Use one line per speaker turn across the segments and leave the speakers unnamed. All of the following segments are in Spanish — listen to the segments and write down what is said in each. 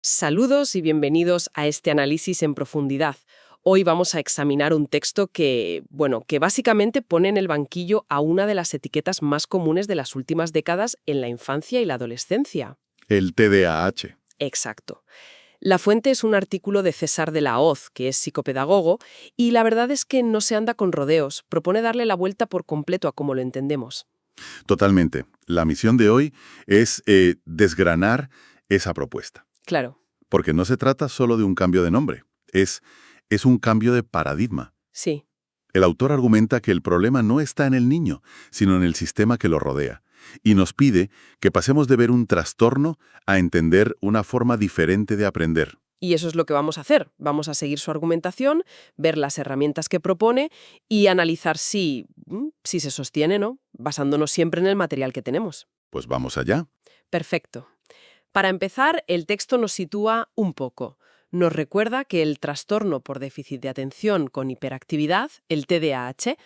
Saludos y bienvenidos a este análisis en profundidad. Hoy vamos a examinar un texto que básicamente pone en el banquillo a una de las etiquetas más comunes de las últimas décadas en la infancia y la adolescencia.
El TDAH.
Exacto. La fuente es un artículo de César de la Hoz, que es psicopedagogo, y la verdad es que no se anda con rodeos, propone darle la vuelta por completo a cómo lo entendemos.
Totalmente. La misión de hoy es desgranar esa propuesta.
Claro.
Porque no se trata solo de un cambio de nombre. Es un cambio de paradigma.
Sí.
El autor argumenta que el problema no está en el niño, sino en el sistema que lo rodea. Y nos pide que pasemos de ver un trastorno a entender una forma diferente de aprender.
Y eso es lo que vamos a hacer. Vamos a seguir su argumentación, ver las herramientas que propone y analizar si se sostiene, ¿no? Basándonos siempre en el material que tenemos.
Pues vamos allá.
Perfecto. Para empezar, el texto nos sitúa un poco. Nos recuerda que el trastorno por déficit de atención con hiperactividad, el TDAH,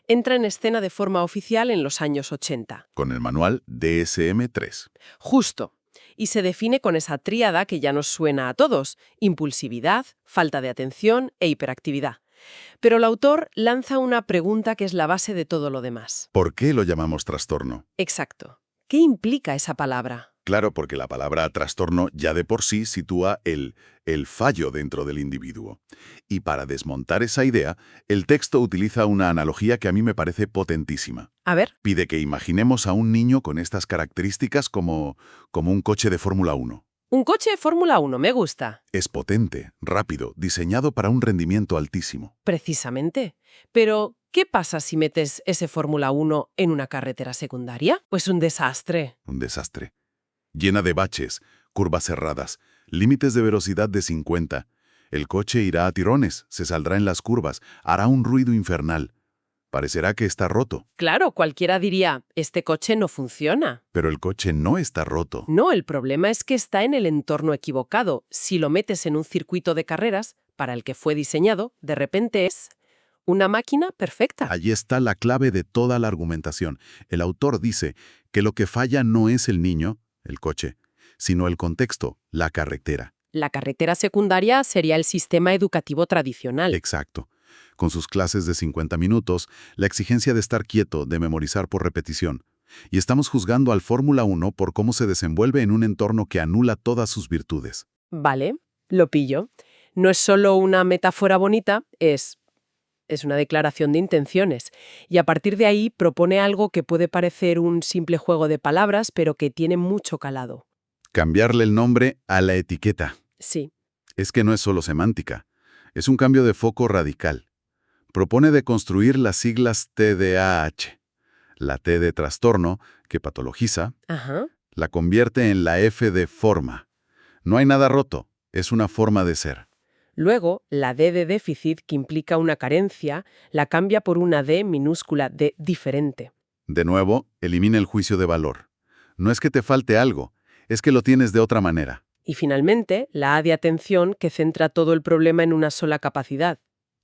entra en escena de forma oficial en los años 80.
Con el manual DSM-3.
Justo. Y se define con esa tríada que ya nos suena a todos: impulsividad, falta de atención e hiperactividad. Pero el autor lanza una pregunta que es la base de todo lo demás.
¿Por qué lo llamamos trastorno?
Exacto. ¿Qué implica esa palabra?
Claro, porque la palabra trastorno ya de por sí sitúa el fallo dentro del individuo. Y para desmontar esa idea, el texto utiliza una analogía que a mí me parece potentísima.
A ver.
Pide que imaginemos a un niño con estas características como un coche de Fórmula 1.
Un coche de Fórmula 1, me gusta.
Es potente, rápido, diseñado para un rendimiento altísimo.
Precisamente. Pero, ¿qué pasa si metes ese Fórmula 1 en una carretera secundaria? Pues un desastre.
Un desastre. Llena de baches, curvas cerradas, límites de velocidad de 50. El coche irá a tirones, se saldrá en las curvas, hará un ruido infernal. Parecerá que está roto.
Claro, cualquiera diría, este coche no funciona.
Pero el coche no está roto.
No, el problema es que está en el entorno equivocado. Si lo metes en un circuito de carreras, para el que fue diseñado, de repente es una máquina perfecta.
Allí está la clave de toda la argumentación. El autor dice que lo que falla no es el niño, el coche, sino el contexto, la carretera.
La carretera secundaria sería el sistema educativo tradicional.
Exacto. Con sus clases de 50 minutos, la exigencia de estar quieto, de memorizar por repetición. Y estamos juzgando al Fórmula 1 por cómo se desenvuelve en un entorno que anula todas sus virtudes.
Vale, lo pillo. No es solo una metáfora bonita, es una declaración de intenciones. Y a partir de ahí propone algo que puede parecer un simple juego de palabras, pero que tiene mucho calado.
Cambiarle el nombre a la etiqueta.
Sí.
Es que no es solo semántica. Es un cambio de foco radical. Propone deconstruir las siglas TDAH. La T de trastorno, que patologiza,
Ajá.
la convierte en la F de forma. No hay nada roto, es una forma de ser.
Luego, la D de déficit, que implica una carencia, la cambia por una D minúscula de diferente.
De nuevo, elimina el juicio de valor. No es que te falte algo, es que lo tienes de otra manera.
Y finalmente, la A de atención, que centra todo el problema en una sola capacidad.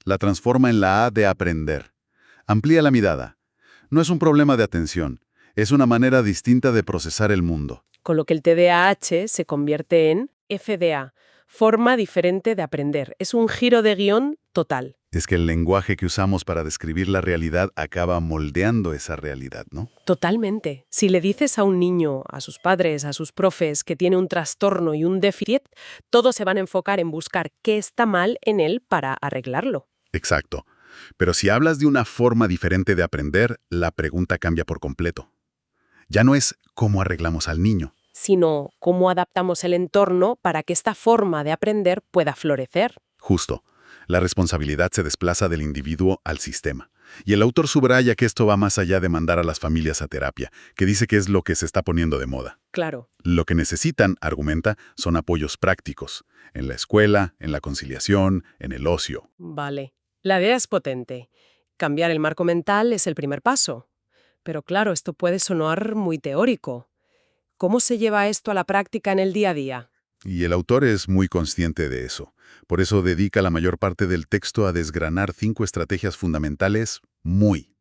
La transforma en la A de aprender. Amplía la mirada. No es un problema de atención, es una manera distinta de procesar el mundo.
Con lo que el TDAH se convierte en FDA, forma diferente de aprender. Es un giro de guión total.
Es que el lenguaje que usamos para describir la realidad acaba moldeando esa realidad, ¿no?
Totalmente. Si le dices a un niño, a sus padres, a sus profes, que tiene un trastorno y un déficit, todos se van a enfocar en buscar qué está mal en él para arreglarlo.
Exacto. Pero si hablas de una forma diferente de aprender, la pregunta cambia por completo. Ya no es cómo arreglamos al niño,
Sino cómo adaptamos el entorno para que esta forma de aprender pueda florecer.
justo. La responsabilidad se desplaza del individuo al sistema. Y el autor subraya que esto va más allá de mandar a las familias a terapia, que dice que es lo que se está poniendo de moda.
Claro.
Lo que necesitan, argumenta, son apoyos prácticos, en la escuela, en la conciliación, en el ocio.
Vale. La idea es potente. Cambiar el marco mental es el primer paso. Pero claro, esto puede sonar muy teórico. ¿Cómo se lleva esto a la práctica en el día a día?
Y el autor es muy consciente de eso. Por eso dedica la mayor parte del texto a desgranar 5 estrategias fundamentales muy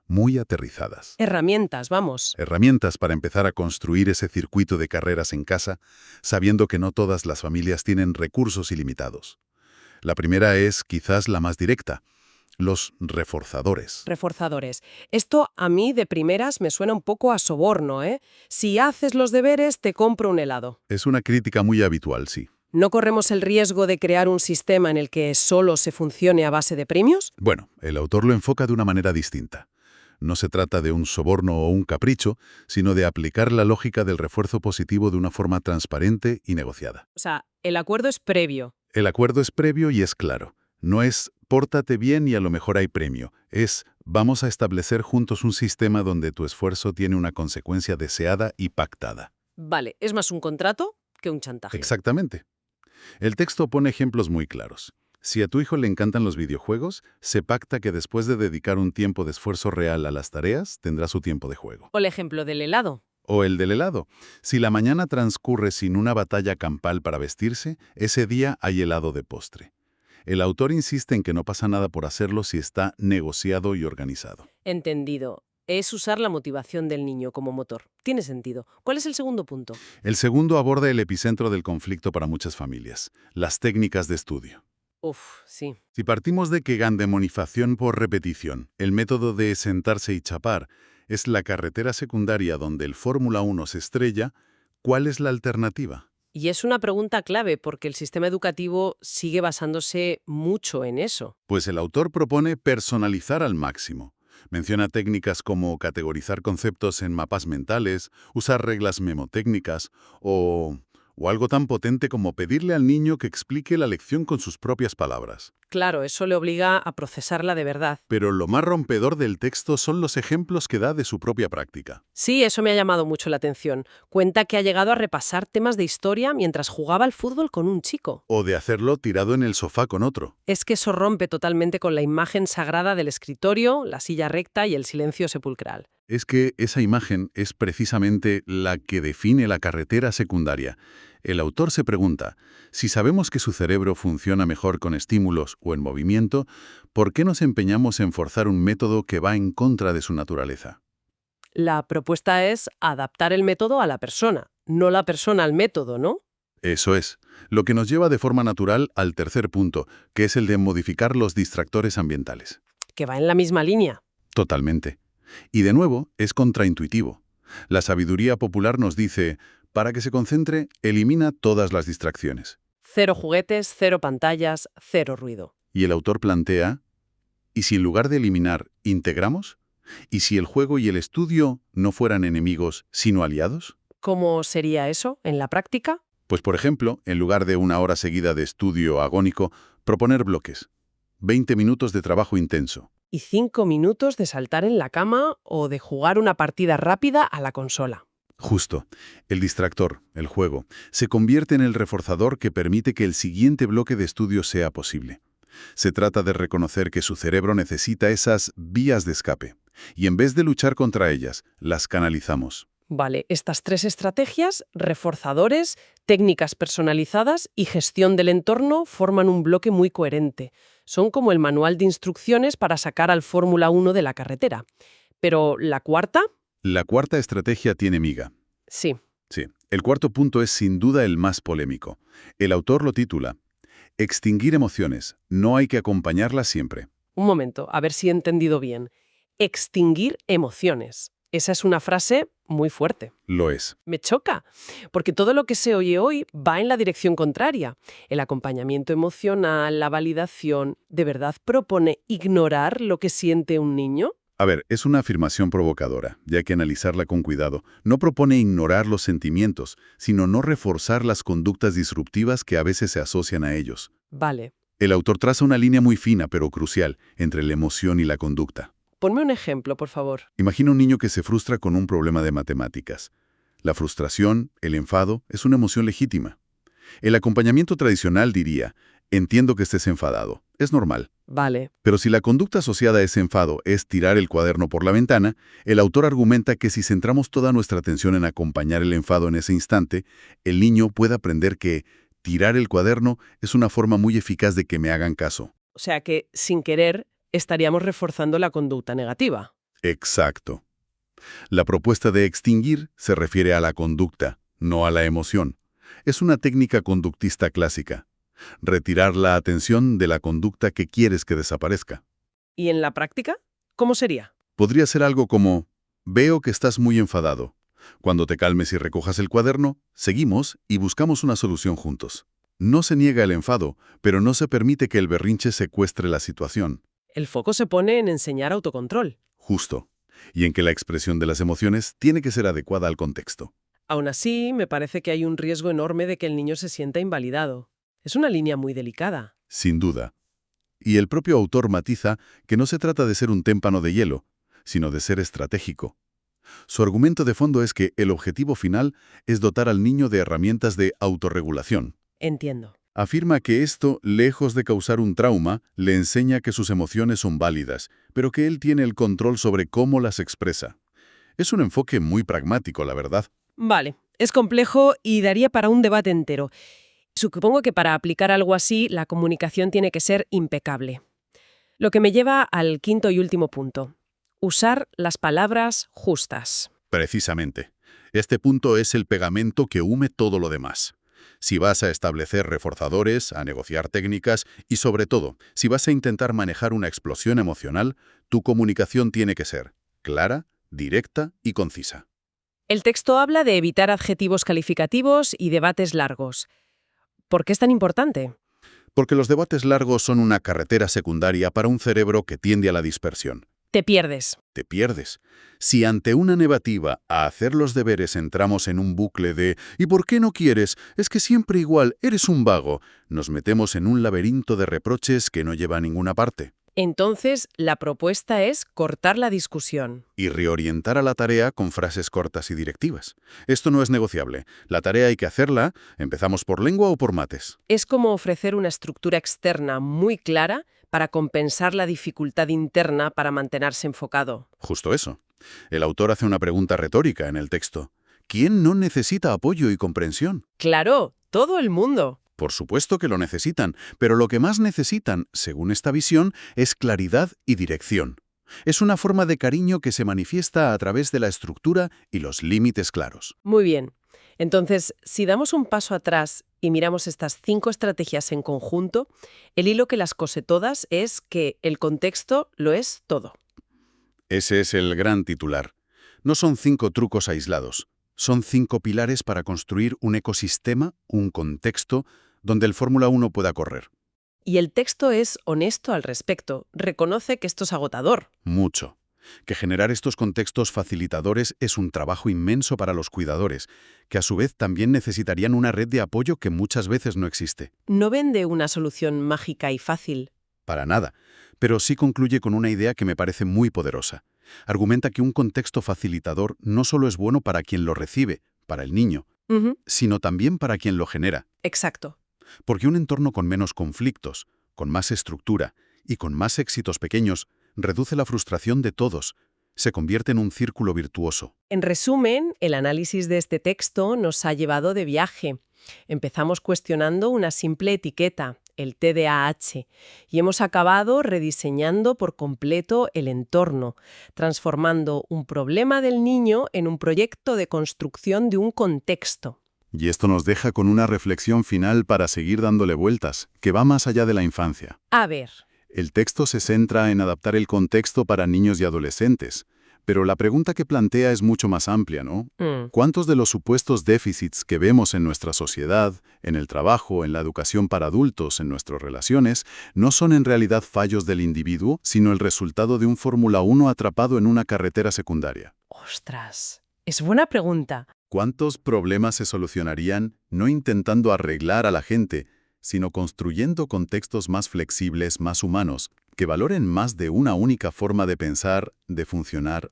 muy aterrizadas.
Herramientas, vamos.
Herramientas para empezar a construir ese circuito de carreras en casa, sabiendo que no todas las familias tienen recursos ilimitados. La primera es quizás la más directa: los reforzadores.
Reforzadores. Esto a mí de primeras me suena un poco a soborno, ¿eh? Si haces los deberes, te compro un helado.
Es una crítica muy habitual, sí.
¿No corremos el riesgo de crear un sistema en el que solo se funcione a base de premios?
Bueno, el autor lo enfoca de una manera distinta. No se trata de un soborno o un capricho, sino de aplicar la lógica del refuerzo positivo de una forma transparente y negociada.
O sea, el acuerdo es previo.
El acuerdo es previo y es claro. No es pórtate bien y a lo mejor hay premio. Es vamos a establecer juntos un sistema donde tu esfuerzo tiene una consecuencia deseada y pactada.
Vale, es más un contrato que un chantaje.
Exactamente. El texto pone ejemplos muy claros. Si a tu hijo le encantan los videojuegos, se pacta que después de dedicar un tiempo de esfuerzo real a las tareas, tendrá su tiempo de juego.
O el ejemplo del helado.
O el del helado. Si la mañana transcurre sin una batalla campal para vestirse, ese día hay helado de postre. El autor insiste en que no pasa nada por hacerlo si está negociado y organizado.
Entendido. Es usar la motivación del niño como motor. Tiene sentido. ¿Cuál es el segundo punto?
El segundo aborda el epicentro del conflicto para muchas familias: las técnicas de estudio.
Uf, sí.
Si partimos de que gandemonización por repetición, el método de sentarse y chapar, es la carretera secundaria donde el Fórmula 1 se estrella, ¿cuál es la alternativa?
Y es una pregunta clave porque el sistema educativo sigue basándose mucho en eso.
Pues el autor propone personalizar al máximo. Menciona técnicas como categorizar conceptos en mapas mentales, usar reglas memotécnicas o algo tan potente como pedirle al niño que explique la lección con sus propias palabras.
Claro, eso le obliga a procesarla de verdad.
Pero lo más rompedor del texto son los ejemplos que da de su propia práctica.
Sí, eso me ha llamado mucho la atención. Cuenta que ha llegado a repasar temas de historia mientras jugaba al fútbol con un chico.
O de hacerlo tirado en el sofá con otro.
Es que eso rompe totalmente con la imagen sagrada del escritorio, la silla recta y el silencio sepulcral.
Es que esa imagen es precisamente la que define la carretera secundaria. El autor se pregunta, si sabemos que su cerebro funciona mejor con estímulos o en movimiento, ¿por qué nos empeñamos en forzar un método que va en contra de su naturaleza?
La propuesta es adaptar el método a la persona, no la persona al método, ¿no?
Eso es, lo que nos lleva de forma natural al tercer punto, que es el de modificar los distractores ambientales.
Que va en la misma línea.
Totalmente. Y de nuevo, es contraintuitivo. La sabiduría popular nos dice, para que se concentre, elimina todas las distracciones.
0 juguetes, 0 pantallas, 0 ruido.
Y el autor plantea, ¿y si en lugar de eliminar, integramos? ¿Y si el juego y el estudio no fueran enemigos, sino aliados?
¿Cómo sería eso en la práctica?
Pues, por ejemplo, en lugar de una hora seguida de estudio agónico, proponer bloques. 20 minutos de trabajo intenso.
Y 5 minutos de saltar en la cama o de jugar una partida rápida a la consola.
Justo. El distractor, el juego, se convierte en el reforzador que permite que el siguiente bloque de estudio sea posible. Se trata de reconocer que su cerebro necesita esas vías de escape, y en vez de luchar contra ellas, las canalizamos.
Vale, estas 3 estrategias, reforzadores, técnicas personalizadas y gestión del entorno, forman un bloque muy coherente. Son como el manual de instrucciones para sacar al Fórmula 1 de la carretera. Pero, ¿la cuarta?
La cuarta estrategia tiene miga.
Sí.
Sí. El cuarto punto es sin duda el más polémico. El autor lo titula Extinguir emociones. No hay que acompañarlas siempre.
Un momento, a ver si he entendido bien. Extinguir emociones. Esa es una frase muy fuerte.
Lo es.
Me choca, porque todo lo que se oye hoy va en la dirección contraria. El acompañamiento emocional, la validación, ¿de verdad propone ignorar lo que siente un niño?
A ver, es una afirmación provocadora, y hay que analizarla con cuidado. No propone ignorar los sentimientos, sino no reforzar las conductas disruptivas que a veces se asocian a ellos.
Vale.
El autor traza una línea muy fina, pero crucial, entre la emoción y la conducta.
Ponme un ejemplo, por favor.
Imagina un niño que se frustra con un problema de matemáticas. La frustración, el enfado, es una emoción legítima. El acompañamiento tradicional diría, entiendo que estés enfadado, es normal.
Vale.
Pero si la conducta asociada a ese enfado es tirar el cuaderno por la ventana, el autor argumenta que si centramos toda nuestra atención en acompañar el enfado en ese instante, el niño puede aprender que tirar el cuaderno es una forma muy eficaz de que me hagan caso.
O sea que, sin querer, estaríamos reforzando la conducta negativa.
Exacto. La propuesta de extinguir se refiere a la conducta, no a la emoción. Es una técnica conductista clásica. Retirar la atención de la conducta que quieres que desaparezca.
¿Y en la práctica? ¿Cómo sería?
Podría ser algo como, veo que estás muy enfadado. Cuando te calmes y recojas el cuaderno, seguimos y buscamos una solución juntos. No se niega el enfado, pero no se permite que el berrinche secuestre la situación.
El foco se pone en enseñar autocontrol.
Justo. Y en que la expresión de las emociones tiene que ser adecuada al contexto.
Aún así, me parece que hay un riesgo enorme de que el niño se sienta invalidado. Es una línea muy delicada.
Sin duda. Y el propio autor matiza que no se trata de ser un témpano de hielo, sino de ser estratégico. Su argumento de fondo es que el objetivo final es dotar al niño de herramientas de autorregulación.
Entiendo.
Afirma que esto, lejos de causar un trauma, le enseña que sus emociones son válidas, pero que él tiene el control sobre cómo las expresa. Es un enfoque muy pragmático, la verdad.
Vale, es complejo y daría para un debate entero. Supongo que para aplicar algo así, la comunicación tiene que ser impecable. Lo que me lleva al quinto y último punto. Usar las palabras justas.
Precisamente. Este punto es el pegamento que une todo lo demás. Si vas a establecer reforzadores, a negociar técnicas y, sobre todo, si vas a intentar manejar una explosión emocional, tu comunicación tiene que ser clara, directa y concisa.
El texto habla de evitar adjetivos calificativos y debates largos. ¿Por qué es tan importante?
Porque los debates largos son una carretera secundaria para un cerebro que tiende a la dispersión.
Te pierdes.
Te pierdes. Si ante una negativa a hacer los deberes entramos en un bucle de ¿y por qué no quieres? Es que siempre igual, eres un vago. Nos metemos en un laberinto de reproches que no lleva a ninguna parte.
Entonces, la propuesta es cortar la discusión.
Y reorientar a la tarea con frases cortas y directivas. Esto no es negociable. La tarea hay que hacerla, empezamos por lengua o por mates.
Es como ofrecer una estructura externa muy clara para compensar la dificultad interna para mantenerse enfocado.
Justo eso. El autor hace una pregunta retórica en el texto. ¿Quién no necesita apoyo y comprensión?
Claro, todo el mundo.
Por supuesto que lo necesitan, pero lo que más necesitan, según esta visión, es claridad y dirección. Es una forma de cariño que se manifiesta a través de la estructura y los límites claros.
Muy bien. Entonces, si damos un paso atrás y miramos estas 5 estrategias en conjunto, el hilo que las cose todas es que el contexto lo es todo.
Ese es el gran titular. No son 5 trucos aislados. Son 5 pilares para construir un ecosistema, un contexto, donde el Fórmula 1 pueda correr.
Y el texto es honesto al respecto. Reconoce que esto es agotador.
Mucho. Que generar estos contextos facilitadores es un trabajo inmenso para los cuidadores, que a su vez también necesitarían una red de apoyo que muchas veces no existe.
No vende una solución mágica y fácil.
Para nada. Pero sí concluye con una idea que me parece muy poderosa. Argumenta que un contexto facilitador no solo es bueno para quien lo recibe, para el niño, sino también para quien lo genera.
Exacto.
Porque un entorno con menos conflictos, con más estructura y con más éxitos pequeños, reduce la frustración de todos. Se convierte en un círculo virtuoso.
En resumen, el análisis de este texto nos ha llevado de viaje. Empezamos cuestionando una simple etiqueta, el TDAH, y hemos acabado rediseñando por completo el entorno, transformando un problema del niño en un proyecto de construcción de un contexto.
Y esto nos deja con una reflexión final para seguir dándole vueltas, que va más allá de la infancia.
A ver.
El texto se centra en adaptar el contexto para niños y adolescentes, pero la pregunta que plantea es mucho más amplia, ¿no? ¿Cuántos de los supuestos déficits que vemos en nuestra sociedad, en el trabajo, en la educación para adultos, en nuestras relaciones, no son en realidad fallos del individuo, sino el resultado de un Fórmula 1 atrapado en una carretera secundaria?
¡Ostras! Es buena pregunta.
¿Cuántos problemas se solucionarían no intentando arreglar a la gente, sino construyendo contextos más flexibles, más humanos, que valoren más de una única forma de pensar, de funcionar